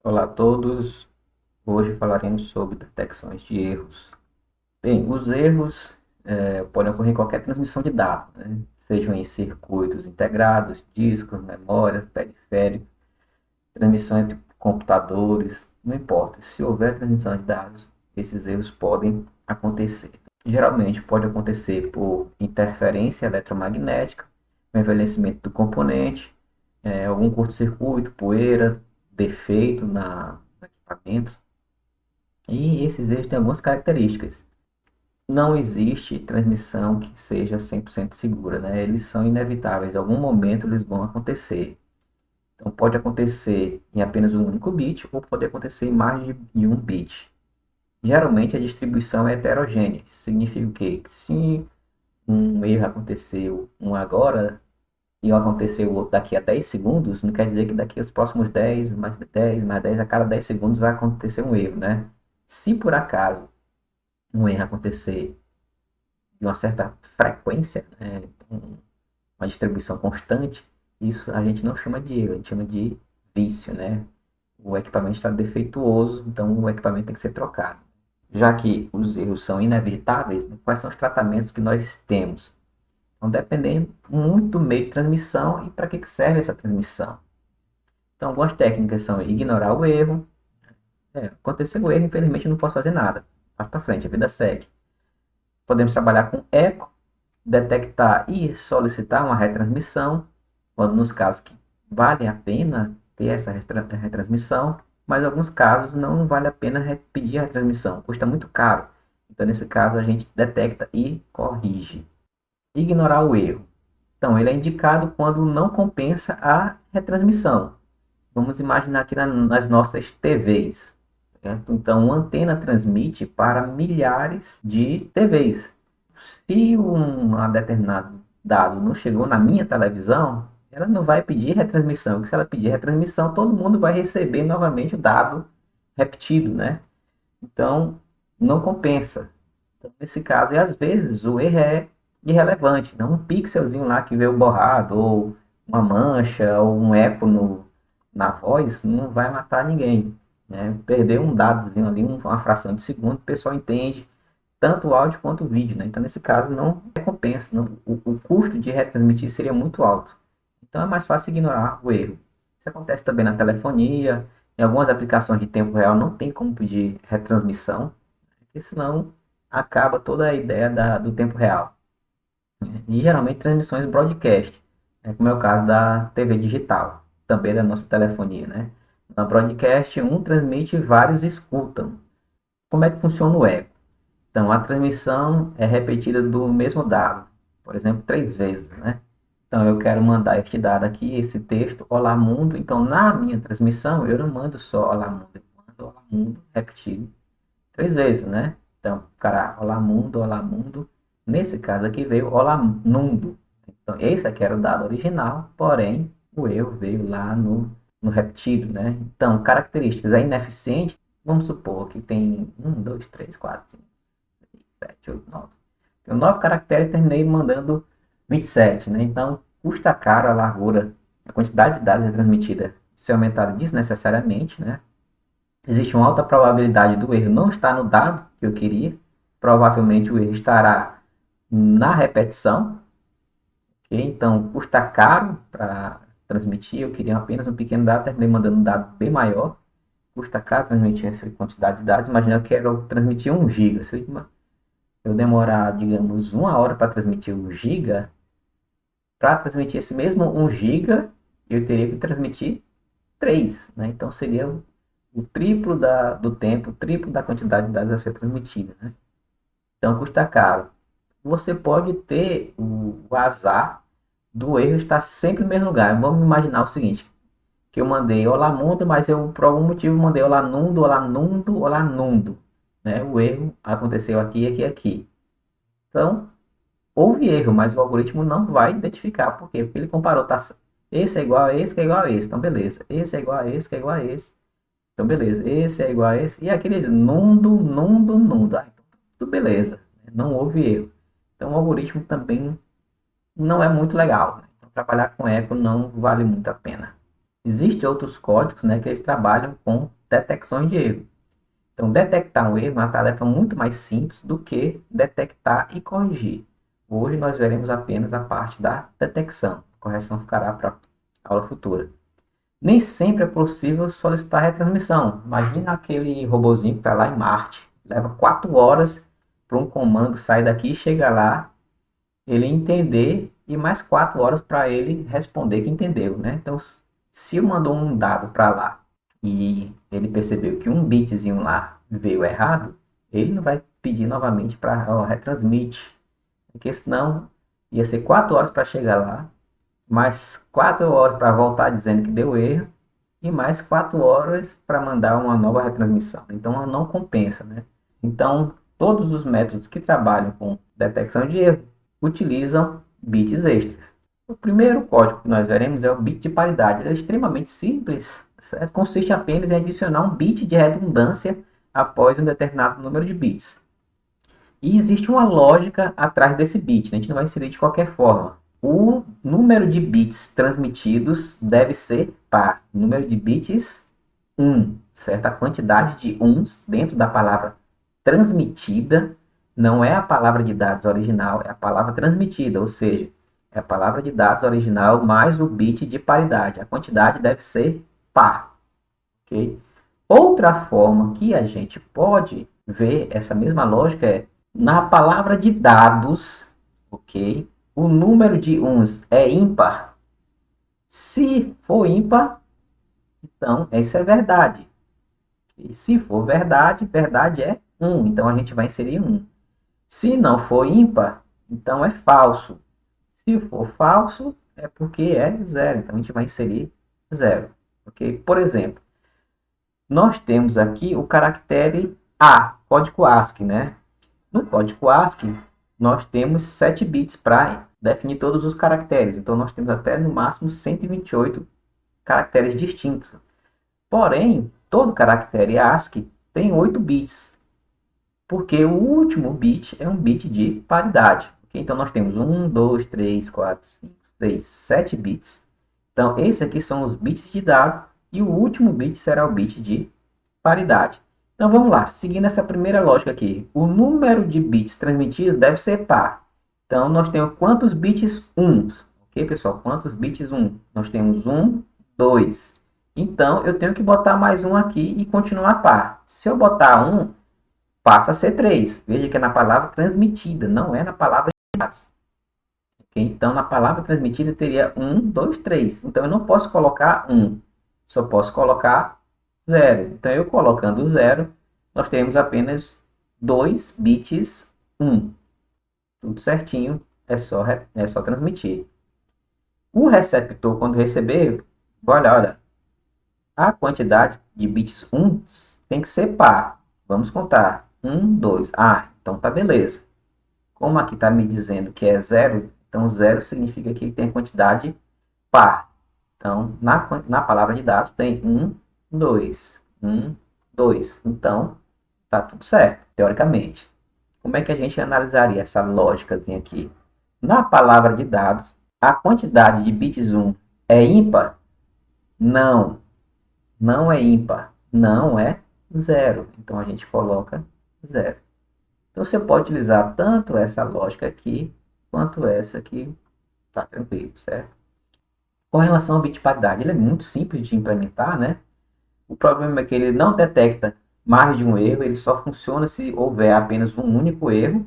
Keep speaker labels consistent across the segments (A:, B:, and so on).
A: Olá a todos. Hoje falaremos sobre detecções de erros. Bem, os erros podem ocorrer em qualquer transmissão de dados, né? Sejam em circuitos integrados, discos, memórias, periféricos, transmissão entre computadores, não importa. Se houver transmissão de dados, esses erros podem acontecer. Geralmente pode acontecer por interferência eletromagnética, envelhecimento do componente, algum curto-circuito, poeira, defeito no equipamento. E esses erros têm algumas características. Não existe transmissão que seja 100% segura, né? Eles são inevitáveis, em algum momento eles vão acontecer. Então pode acontecer em apenas um único bit ou pode acontecer em mais de um bit. Geralmente a distribuição é heterogênea. Isso significa o quê? Que se um erro aconteceu um agora e aconteceu outro daqui a 10 segundos, não quer dizer que daqui aos próximos 10, mais 10, a cada 10 segundos vai acontecer um erro, né? Se por acaso um erro acontecer de uma certa frequência, né, uma distribuição constante, isso a gente não chama de erro, a gente chama de vício, né? O equipamento está defeituoso, então o equipamento tem que ser trocado. Já que os erros são inevitáveis, quais são os tratamentos que nós temos? Então, dependendo muito do meio de transmissão e para que serve essa transmissão. Então, algumas técnicas são ignorar o erro. Aconteceu o erro, infelizmente, eu não posso fazer nada. Passa para frente, a vida segue. Podemos trabalhar com eco, detectar e solicitar uma retransmissão, quando nos casos que vale a pena ter essa retransmissão, mas em alguns casos não vale a pena pedir a retransmissão, custa muito caro. Então, nesse caso, a gente detecta e corrige. Ignorar o erro. Então, ele é indicado quando não compensa a retransmissão. Vamos imaginar aqui nas nossas TVs. Certo? Então, uma antena transmite para milhares de TVs. Se um determinado dado não chegou na minha televisão, ela não vai pedir retransmissão, porque se ela pedir retransmissão, todo mundo vai receber novamente o dado repetido, né? Então, não compensa. Então, nesse caso, e às vezes o erro é irrelevante, não um pixelzinho lá que veio borrado, ou uma mancha, ou um eco na voz, não vai matar ninguém. Né? Perder um dadozinho ali, uma fração de segundo, o pessoal entende tanto o áudio quanto o vídeo. Né? Então, nesse caso, não recompensa. Não, o custo de retransmitir seria muito alto. Então, é mais fácil ignorar o erro. Isso acontece também na telefonia, em algumas aplicações de tempo real não tem como pedir retransmissão, porque senão acaba toda a ideia do tempo real. E geralmente transmissões broadcast, né, como é o caso da TV digital, também da nossa telefonia. Né? Na broadcast, um transmite e vários escutam. Como é que funciona o eco? Então, a transmissão é repetida do mesmo dado, por exemplo, 3 vezes, né? Então, eu quero mandar este dado aqui, esse texto, Olá Mundo. Então, na minha transmissão, eu não mando só Olá Mundo, eu mando Olá Mundo repetido 3 vezes, né? Então, cara, Olá Mundo. Nesse caso aqui veio Olá Mundo. Então, esse aqui era o dado original, porém, o erro veio lá no repetido, né? Então, características, é ineficiente. Vamos supor que tem 1, 2, 3, 4, 5, 6, 7, 8, 9. Tem 9 caracteres, terminei mandando 27, né? Então, custa caro a largura, a quantidade de dados transmitida ser aumentada desnecessariamente, né? Existe uma alta probabilidade do erro não estar no dado que eu queria. Provavelmente o erro estará na repetição. Okay? Então, custa caro para transmitir. Eu queria apenas um pequeno dado, terminei mandando um dado bem maior. Custa caro transmitir essa quantidade de dados. Imagina que eu quero transmitir 1 GB. Se eu demorar, digamos, 1 hora para transmitir 1 GB, para transmitir esse mesmo 1 GB, eu teria que transmitir 3, né? Então seria o triplo do tempo, o triplo da quantidade de dados a ser transmitida, né? Então custa caro. Você pode ter o azar do erro estar sempre no mesmo lugar. Vamos imaginar o seguinte, que eu mandei Olá Mundo, mas eu por algum motivo mandei Olá Nundo, Olá Nundo, Olá Nundo. Né? O erro aconteceu aqui, aqui, aqui. Então, houve erro, mas o algoritmo não vai identificar. Por quê? Porque ele comparou, tá, esse é igual a esse, que é igual a esse. Então, beleza. Esse é igual a esse, que é igual a esse. Então, beleza. Esse é igual a esse. E aquele nundo, nundo, nundo. Ah, então, tudo beleza. Não houve erro. Então, o algoritmo também não é muito legal. Né? Então, trabalhar com eco não vale muito a pena. Existem outros códigos, né, que eles trabalham com detecções de erro. Então, detectar um erro é uma tarefa muito mais simples do que detectar e corrigir. Hoje nós veremos apenas a parte da detecção. A correção ficará para a aula futura. Nem sempre é possível solicitar retransmissão. Imagina aquele robozinho que está lá em Marte. Leva 4 horas para um comando sair daqui e chegar lá, ele entender e mais 4 horas para ele responder que entendeu, né? Então, se eu mandou um dado para lá e ele percebeu que um bitzinho lá veio errado, ele não vai pedir novamente para retransmite, porque senão ia ser 4 horas para chegar lá, mais 4 horas para voltar dizendo que deu erro e mais 4 horas para mandar uma nova retransmissão. Então não compensa, né? Então todos os métodos que trabalham com detecção de erro utilizam bits extras. O primeiro código que nós veremos é o bit de paridade. Ele é extremamente simples, certo? Consiste apenas em adicionar um bit de redundância após um determinado número de bits. E existe uma lógica atrás desse bit, né? A gente não vai inserir de qualquer forma. O número de bits transmitidos deve ser par. Número de bits 1, certo? A quantidade de uns dentro da palavra transmitida não é a palavra de dados original, é a palavra transmitida, ou seja, é a palavra de dados original mais o bit de paridade. A quantidade deve ser par, ok? Outra forma que a gente pode ver essa mesma lógica é na palavra de dados, ok? O número de uns é ímpar. Se for ímpar, então isso é verdade. E se for verdade, verdade é 1. Então a gente vai inserir 1. Se não for ímpar, então é falso. Se for falso, é porque é 0. Então a gente vai inserir 0. Ok? Por exemplo, nós temos aqui o caractere A, código ASCII, né? No código ASCII, nós temos 7 bits para definir todos os caracteres. Então, nós temos até no máximo 128 caracteres distintos. Porém, todo caractere ASCII tem 8 bits, porque o último bit é um bit de paridade. Okay? Então, nós temos 1, 2, 3, 4, 5, 6, 7 bits. Então, esses aqui são os bits de dados e o último bit será o bit de paridade. Então vamos lá, seguindo essa primeira lógica aqui. O número de bits transmitidos deve ser par. Então nós temos quantos bits 1? Ok, pessoal? Quantos bits 1? Nós temos 1, 2. Então eu tenho que botar mais um aqui e continuar par. Se eu botar 1, passa a ser 3. Veja que é na palavra transmitida, não é na palavra de dados. Okay? Então na palavra transmitida teria 1, 2, 3. Então eu não posso colocar 1, só posso colocar 0. Então, eu colocando 0, nós temos apenas 2 bits 1. Tudo certinho, é só transmitir. O receptor, quando receber, olha, a quantidade de bits 1 tem que ser par. Vamos contar. 1, 2. Ah, então tá beleza. Como aqui está me dizendo que é 0, então 0 significa que tem quantidade par. Então, na palavra de dados tem 1, 2. 1, 2. Então, tá tudo certo, teoricamente. Como é que a gente analisaria essa lógicazinha aqui? Na palavra de dados, a quantidade de bits 1 é ímpar? Não, não é ímpar. Não é 0. Então, a gente coloca 0. Então, você pode utilizar tanto essa lógica aqui, quanto essa aqui. Tá tranquilo, certo? Com relação ao bit de paridade, ele é muito simples de implementar, né? O problema é que ele não detecta mais de um erro, ele só funciona se houver apenas um único erro.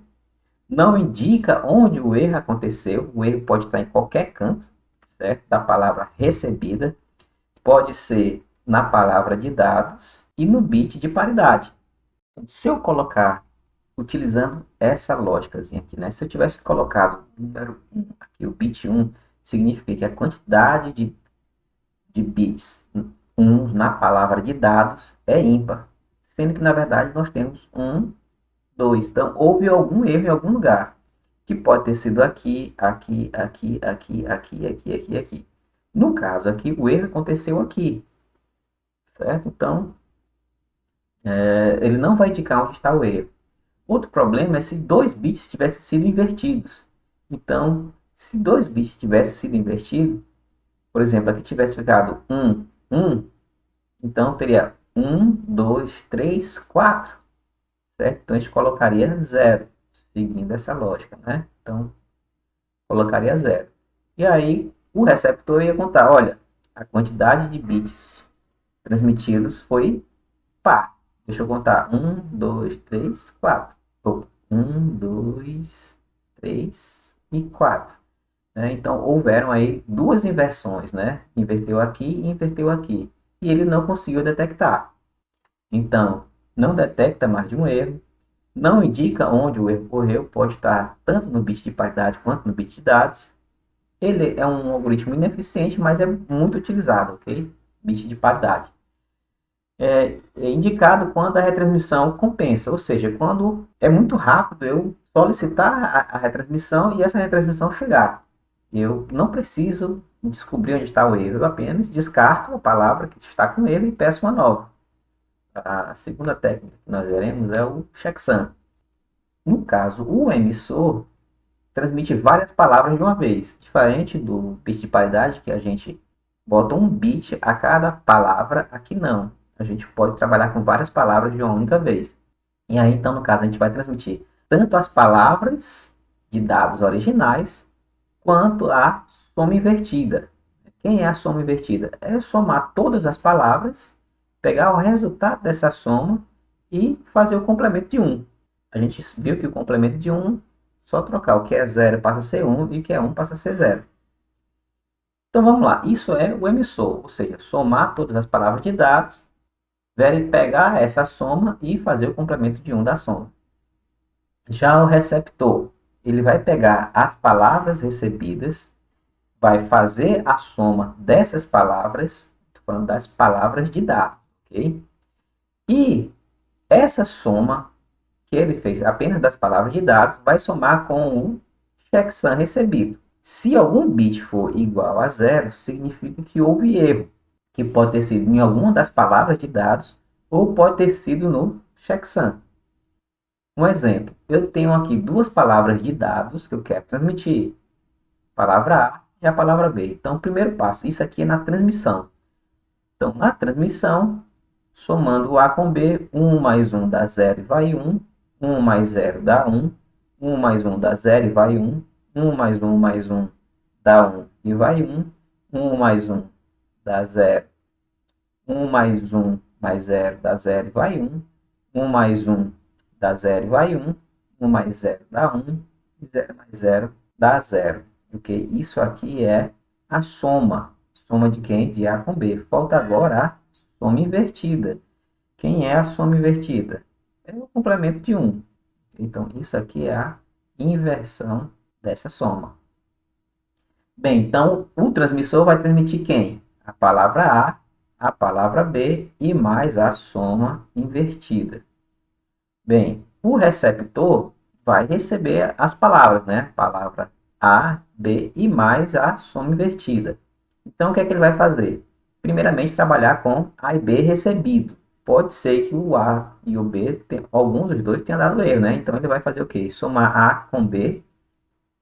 A: Não indica onde o erro aconteceu, o erro pode estar em qualquer canto, certo? Da palavra recebida, pode ser na palavra de dados e no bit de paridade. Se eu colocar, utilizando essa lógicazinha aqui, né? Se eu tivesse colocado o número 1, aqui o bit 1, significa que a quantidade de bits 1 na palavra de dados é ímpar, sendo que na verdade nós temos 1, 2. Então houve algum erro em algum lugar, que pode ter sido aqui, aqui, aqui, aqui, aqui, aqui, aqui, aqui. No caso aqui, o erro aconteceu aqui, certo? Então, ele não vai indicar onde está o erro. Outro problema é se 2 bits tivessem sido invertidos. Então, se 2 bits tivessem sido invertidos, por exemplo, aqui tivesse ficado 1, 1, então teria 1, 2, 3, 4, certo? Então a gente colocaria 0, seguindo essa lógica, né? Então, colocaria 0. E aí, o receptor ia contar, olha, a quantidade de bits transmitidos foi par. Deixa eu contar. 1, 2, 3, 4. 1, 2, 3 e 4. Né? Então, houveram aí duas inversões, né? Inverteu aqui e inverteu aqui. E ele não conseguiu detectar. Então, não detecta mais de um erro, não indica onde o erro ocorreu, pode estar tanto no bit de paridade quanto no bit de dados. Ele é um algoritmo ineficiente, mas é muito utilizado, ok? Bit de paridade. É indicado quando a retransmissão compensa, ou seja, quando é muito rápido eu solicitar a retransmissão e essa retransmissão chegar. Eu não preciso descobrir onde está o erro, eu apenas descarto a palavra que está com erro e peço uma nova. A segunda técnica que nós veremos é o checksum. No caso, o emissor transmite várias palavras de uma vez, diferente do bit de paridade, que a gente bota um bit a cada palavra. Aqui não, a gente pode trabalhar com várias palavras de uma única vez. E aí, então, no caso, a gente vai transmitir tanto as palavras de dados originais, quanto a soma invertida. Quem é a soma invertida? É somar todas as palavras, pegar o resultado dessa soma e fazer o complemento de 1. A gente viu que o complemento de 1, só trocar o que é 0 passa a ser 1 e o que é 1 passa a ser 0. Então vamos lá, isso é o emissor, ou seja, somar todas as palavras de dados, pegar essa soma e fazer o complemento de 1 da soma. Já o receptor, ele vai pegar as palavras recebidas, vai fazer a soma dessas palavras, estou falando das palavras de dados, ok? E essa soma que ele fez apenas das palavras de dados vai somar com o checksum recebido. Se algum bit for igual a 0, significa que houve erro, que pode ter sido em alguma das palavras de dados ou pode ter sido no checksum. Um exemplo, eu tenho aqui duas palavras de dados que eu quero transmitir, a palavra A e a palavra B. Então, primeiro passo, isso aqui é na transmissão. Então, na transmissão, somando A com B, 1 mais 1 dá 0 e vai 1, 1 mais 0 dá 1, 1 mais 1 dá 0 e vai 1, 1 mais 1 mais 1 dá 1 e vai 1, 1 mais 1 dá 0, 1 mais 1 mais 0 dá 0 e vai 1, 1 mais 1 dá 0 e vai 1, 1 mais 0 dá 1, e 0 mais 0 dá 0. Ok? Isso aqui é a soma. Soma de quem? De A com B. Falta agora a soma invertida. Quem é a soma invertida? É o complemento de 1. Então, isso aqui é a inversão dessa soma. Bem, então, o transmissor vai transmitir quem? A palavra A palavra B e mais a soma invertida. Bem, o receptor vai receber as palavras, né? Palavra A, B e mais a soma invertida. Então, o que é que ele vai fazer? Primeiramente, trabalhar com A e B recebido. Pode ser que o A e o B, alguns dos dois tenham dado erro, né? Então, ele vai fazer o quê? Somar A com B.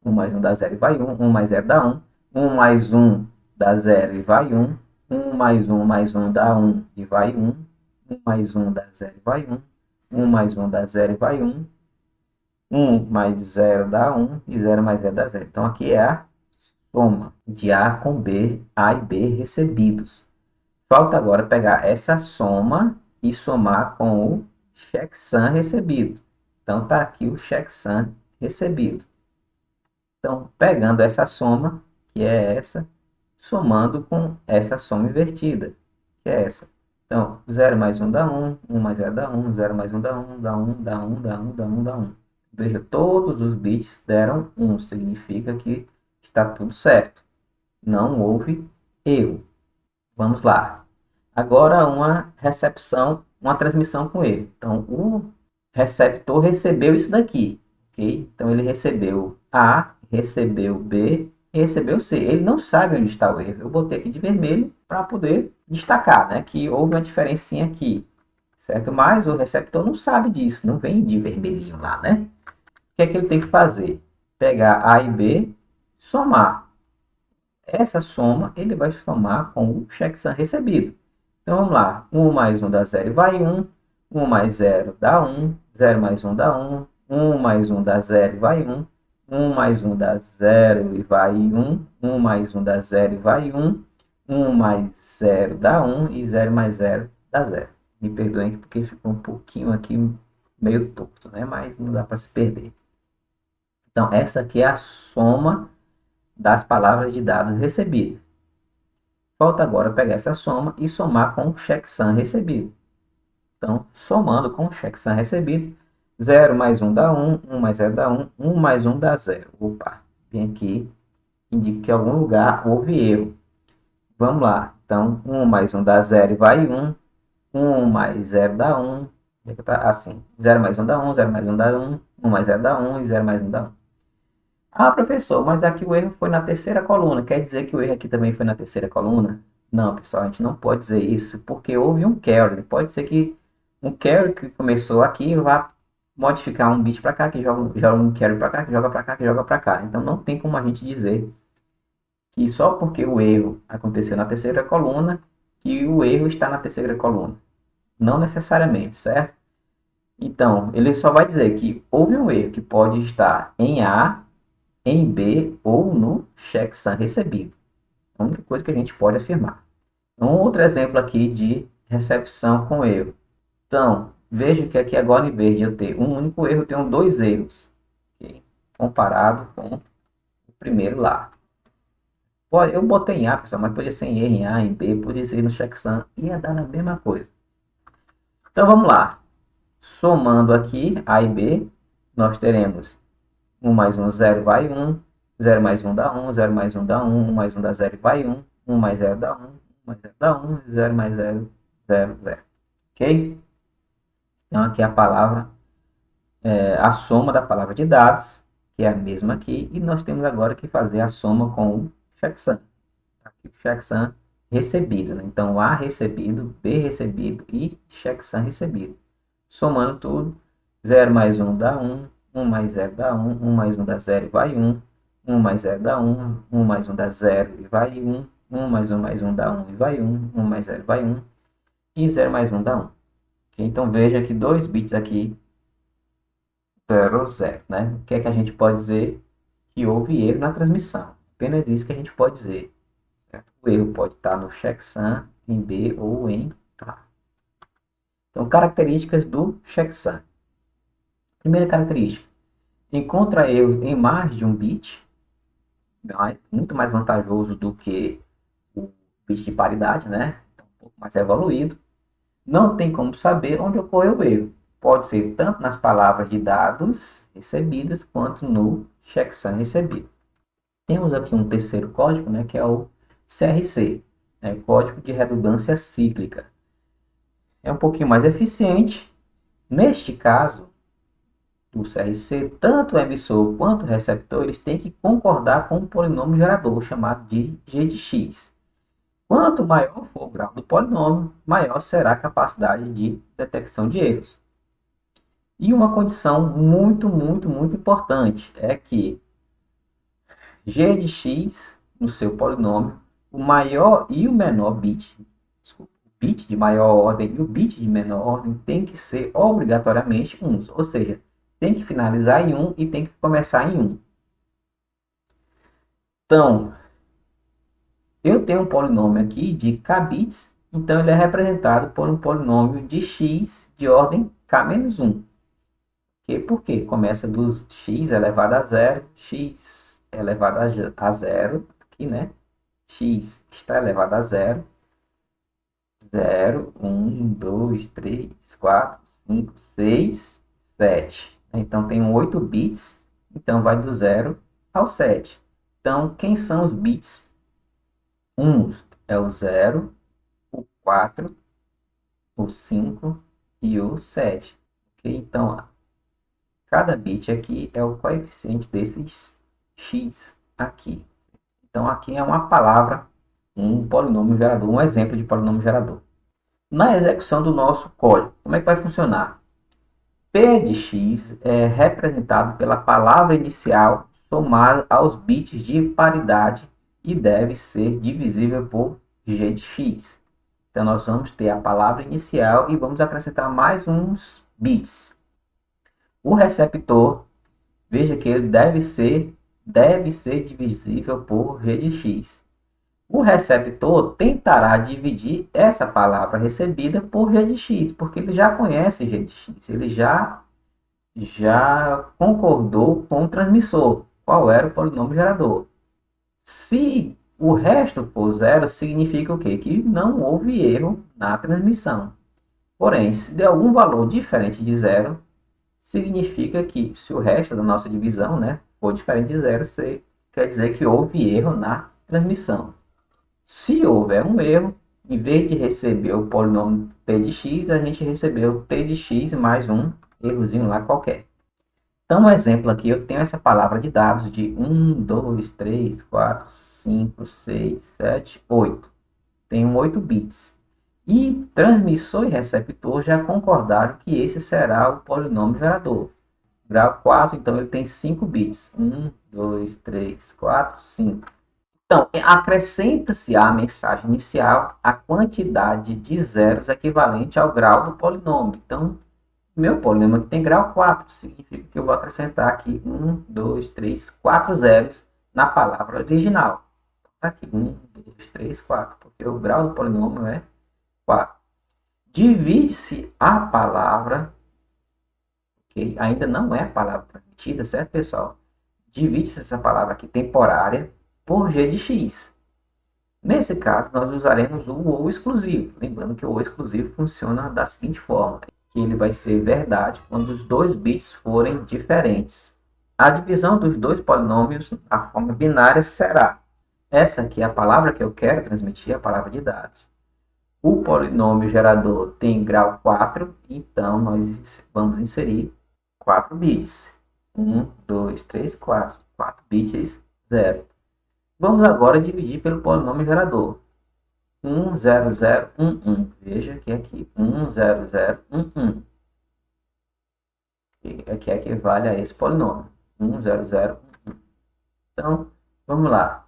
A: 1 mais 1 dá 0 e vai 1. 1 mais 0 dá 1. 1 mais 1 dá 0 e vai 1. 1 mais 1 mais 1 dá 1 e vai 1. 1 mais 1 dá 0 e vai 1. 1 mais 1 dá 0 e vai 1. 1 mais 0 dá 1 e 0 mais 0 dá 0. Então, aqui é a soma de A com B, A e B recebidos. Falta agora pegar essa soma e somar com o checksum recebido. Então, está aqui o checksum recebido. Então, pegando essa soma, que é essa, somando com essa soma invertida, que é essa. Então, 0 mais 1 dá 1, 1 mais 0 dá 1, 0 mais 1 dá 1, dá 1, dá 1, dá 1, dá 1, dá 1. Veja, todos os bits deram 1, significa que está tudo certo. Não houve erro. Vamos lá. Agora uma recepção, uma transmissão com erro. Então, o receptor recebeu isso daqui, ok? Então, ele recebeu A, recebeu B, recebeu C. Ele não sabe onde está o erro. Eu botei aqui de vermelho para poder destacar, né? Que houve uma diferencinha aqui, certo? Mas o receptor não sabe disso, não vem de vermelhinho lá, né? O que é que ele tem que fazer? Pegar A e B, somar. essa soma ele vai somar com o checksum recebido. Então vamos lá, 1 mais 1 dá 0 e vai 1, 1 mais 0 dá 1, 0 mais 1 dá 1, 1 mais 1 dá 0 e vai 1, 1 mais 1 dá 0 e vai 1, 1 mais 1 dá 0 e vai 1, 1 mais 0 dá 1 e 0 mais 0 dá 0. Me perdoem porque ficou um pouquinho aqui meio torto, né? Mas não dá para se perder. Então essa aqui é a soma das palavras de dados recebidas. Falta agora pegar essa soma e somar com o checksum recebido. Então, somando com o checksum recebido, 0 mais 1 dá 1, 1 mais 0 dá 1, 1 mais 1 dá 0. Opa, vem aqui, indica que em algum lugar houve erro. Vamos lá. Então, 1 mais 1 dá 0 e vai 1. 1 mais 0 dá 1. Assim, 0 mais 1 dá 1, 0 mais 1 dá 1, 1 mais 0 dá 1 e 0 mais 1 dá 1. Ah, professor, mas aqui o erro foi na terceira coluna. Quer dizer que o erro aqui também foi na terceira coluna? Não, pessoal, a gente não pode dizer isso, porque houve um carry. Pode ser que um carry que começou aqui vá modificar um bit para cá, que joga um carry para cá, que joga para cá, que joga para cá. Então não tem como a gente dizer que só porque o erro aconteceu na terceira coluna, que o erro está na terceira coluna. Não necessariamente, certo? Então, ele só vai dizer que houve um erro que pode estar em A, em B ou no checksum recebido. É a única coisa que a gente pode afirmar. Um outro exemplo aqui de recepção com erro. Então, veja que aqui agora, em vez de eu ter um único erro, eu tenho dois erros. Okay? Comparado com o primeiro lá. Eu botei em A, pessoal, mas podia ser em erro em A, em B, podia ser no checksum, ia dar na mesma coisa. Então, vamos lá. Somando aqui A e B, nós teremos 1 mais 1, 0 vai 1. 0 mais 1 dá 1. 0 mais 1 dá 1. 1 mais 1 dá 0 e vai 1. 1 mais 0 dá 1. 1 mais 0 dá 1. 0 mais 0, 0, 0. Ok? Então, aqui a palavra, a soma da palavra de dados, que é a mesma aqui. E nós temos agora que fazer a soma com o checksum. Aqui o checksum recebido. Né? Então, A recebido, B recebido e checksum recebido. Somando tudo, 0 mais 1 dá 1. 1 mais 0 dá 1, 1 mais 1 dá 0 e vai 1, 1 mais 0 dá 1, 1 mais 1 dá 0 e vai 1, 1 mais 1 dá 1 e vai 1, 1 mais 0 vai 1, e 0 mais 1 dá 1. Então veja que dois bits aqui, 0, 0, né? O que é que a gente pode dizer? Que houve erro na transmissão. Apenas isso que a gente pode dizer. Certo? O erro pode estar no checksum, em B ou em A. Então, características do checksum. Primeira característica. Encontra erros em mais de um bit, muito mais vantajoso do que o bit de paridade, né? Um pouco mais evoluído. Não tem como saber onde ocorreu o erro. Pode ser tanto nas palavras de dados recebidas quanto no checksum recebido. Temos aqui um terceiro código, né, que é o CRC, né, Código de Redundância Cíclica. É um pouquinho mais eficiente. Neste caso, do CRC, tanto o emissor quanto o receptor eles têm que concordar com um polinômio gerador chamado de g de x. Quanto maior for o grau do polinômio, maior será a capacidade de detecção de erros. E uma condição muito importante é que g de x, no seu polinômio, o maior e o menor bit, desculpa, o bit de maior ordem e o bit de menor ordem tem que ser obrigatoriamente 1, ou seja, tem que finalizar em 1 e tem que começar em 1. Então, eu tenho um polinômio aqui de k bits, então ele é representado por um polinômio de x de ordem k-1. Por quê? Começa dos x elevado a 0, x elevado a 0, aqui, né? X está elevado a 0, 0, 1, 2, 3, 4, 5, 6, 7. Então, tem 8 bits, então vai do 0 ao 7. Então, quem são os bits? 1 é o 0, o 4, o 5 e o 7. Okay? Então, cada bit aqui é o coeficiente desses x aqui. Então, aqui é uma palavra, um polinômio gerador, um exemplo de polinômio gerador. Na execução do nosso código, como é que vai funcionar? P de x é representado pela palavra inicial somada aos bits de paridade e deve ser divisível por g de x. Então, nós vamos ter a palavra inicial e vamos acrescentar mais uns bits. O receptor, veja que ele deve ser divisível por g de x. O receptor tentará dividir essa palavra recebida por g de x, porque ele já conhece g de x, ele já concordou com o transmissor, qual era o polinômio gerador. Se o resto for zero, significa o quê? Que não houve erro na transmissão. Porém, se der algum valor diferente de zero, significa que se o resto da nossa divisão, né, for diferente de zero, quer dizer que houve erro na transmissão. Se houver um erro, em vez de receber o polinômio t de x, a gente recebeu t de x mais um errozinho lá qualquer. Então, um exemplo aqui, eu tenho essa palavra de dados de 1, 2, 3, 4, 5, 6, 7, 8. Tenho 8 bits. E transmissor e receptor já concordaram que esse será o polinômio gerador. Grau 4, então ele tem 5 bits. 1, 2, 3, 4, 5. Então, acrescenta-se à mensagem inicial a quantidade de zeros equivalente ao grau do polinômio. Então, meu polinômio aqui tem grau 4, significa que eu vou acrescentar aqui 1, 2, 3, 4 zeros na palavra original. Tá aqui, 1, 2, 3, 4, porque o grau do polinômio é 4. Divide-se a palavra, que ainda não é a palavra transmitida, certo, pessoal? Divide-se essa palavra aqui, temporária, por g de x. Nesse caso, nós usaremos o ou exclusivo. Lembrando que o ou exclusivo funciona da seguinte forma, que ele vai ser verdade quando os dois bits forem diferentes. A divisão dos dois polinômios, a forma binária, será essa aqui é a palavra que eu quero transmitir, a palavra de dados. O polinômio gerador tem grau 4, então nós vamos inserir 4 bits. 1, 2, 3, 4. 4 bits, 0. Vamos agora dividir pelo polinômio gerador. 1, 0, 0, 1, 1. Veja que aqui 1, 0, 0, 1, 1. Aqui equivale a esse polinômio. 1, 0, 0, 1, 1. Então, vamos lá.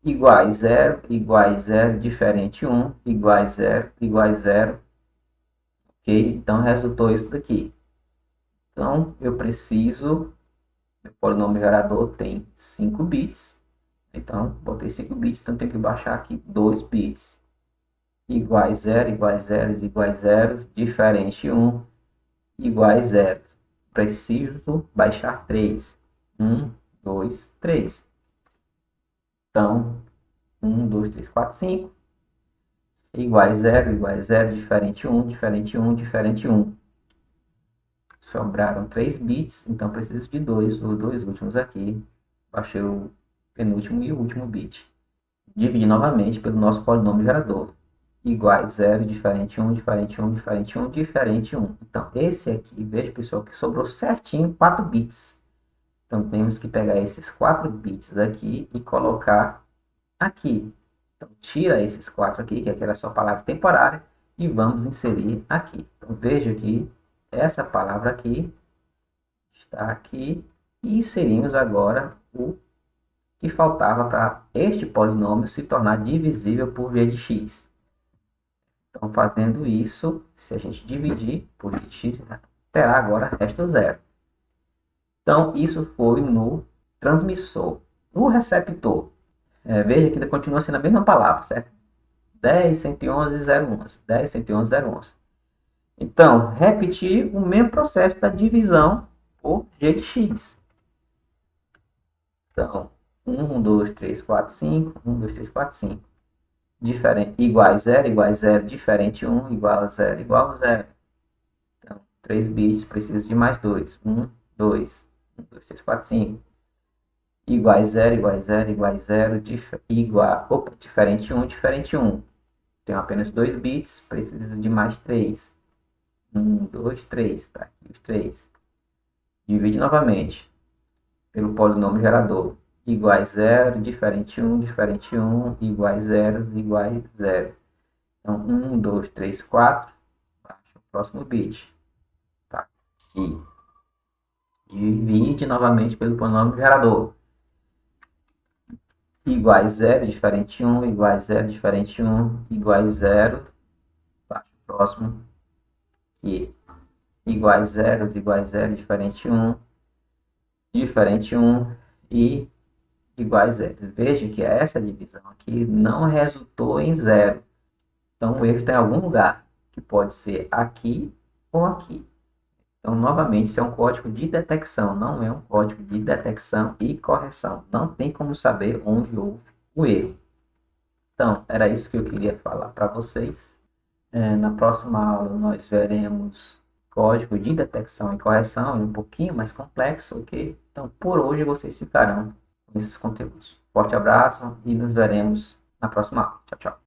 A: Iguais 0, iguais 0, diferente 1, iguais 0, iguais 0. Ok? Então, resultou isso daqui. Então, eu preciso... O polinômio gerador tem 5 bits. Então, botei 5 bits, então tenho que baixar aqui 2 bits. Iguais 0, iguais 0, iguais 0, diferente 1, iguais 0. Preciso baixar 3. 1, 2, 3. Então, 1, 2, 3, 4, 5. Iguais 0, iguais 0, diferente 1, diferente 1, diferente 1. Sobraram 3 bits, então preciso de 2. Os dois últimos aqui. Baixei o penúltimo e o último bit. Dividir novamente pelo nosso polinômio gerador. Iguais 0, diferente 1, diferente 1, diferente 1, diferente 1. Então, esse aqui, veja, pessoal, que sobrou certinho 4 bits. Então, temos que pegar esses 4 bits daqui e colocar aqui. Então, tira esses 4 aqui, que aqui era só palavra temporária, e vamos inserir aqui. Então, veja que essa palavra aqui está aqui, e inserimos agora o que faltava para este polinômio se tornar divisível por g de x. Então, fazendo isso, se a gente dividir por g de x, terá agora resto zero. Então, isso foi no transmissor. No receptor, veja que ainda continua sendo a mesma palavra, certo? 10, 111, 011. 10, 111, 011. Então, repetir o mesmo processo da divisão por g de x. Então, 1, 2, 3, 4, 5. 1, 2, 3, 4, 5. Diferente, iguais 0, iguais 0, diferente 1, igual a 0, igual a 0. Então, 3 bits, preciso de mais 2. 1, 2, 1, 2, 3, 4, 5. Iguais 0, iguais 0, iguais 0, diferente 1, diferente 1. Tenho apenas 2 bits, preciso de mais 3. 1, 2, 3, tá aqui os 3. Divide novamente pelo polinômio gerador. Iguais 0, diferente 1, diferente 1, iguais 0, iguais 0. Então, 1, 2, 3, 4. Baixa o próximo bit. Tá aqui. Divide novamente pelo polinômio gerador. iguais zero, diferente um, iguais zero, diferente um, iguais zero, passo próximo, e iguais zero, diferente um e iguais zero. Veja que essa divisão aqui não resultou em zero. Então, o erro está em algum lugar, que pode ser aqui ou aqui. Então, novamente, isso é um código de detecção, não é um código de detecção e correção. Não tem como saber onde houve o erro. Então, era isso que eu queria falar para vocês. Na próxima aula, nós veremos código de detecção e correção, um pouquinho mais complexo, ok? Então, por hoje, vocês ficarão com esses conteúdos. Forte abraço e nos veremos na próxima aula. Tchau, tchau.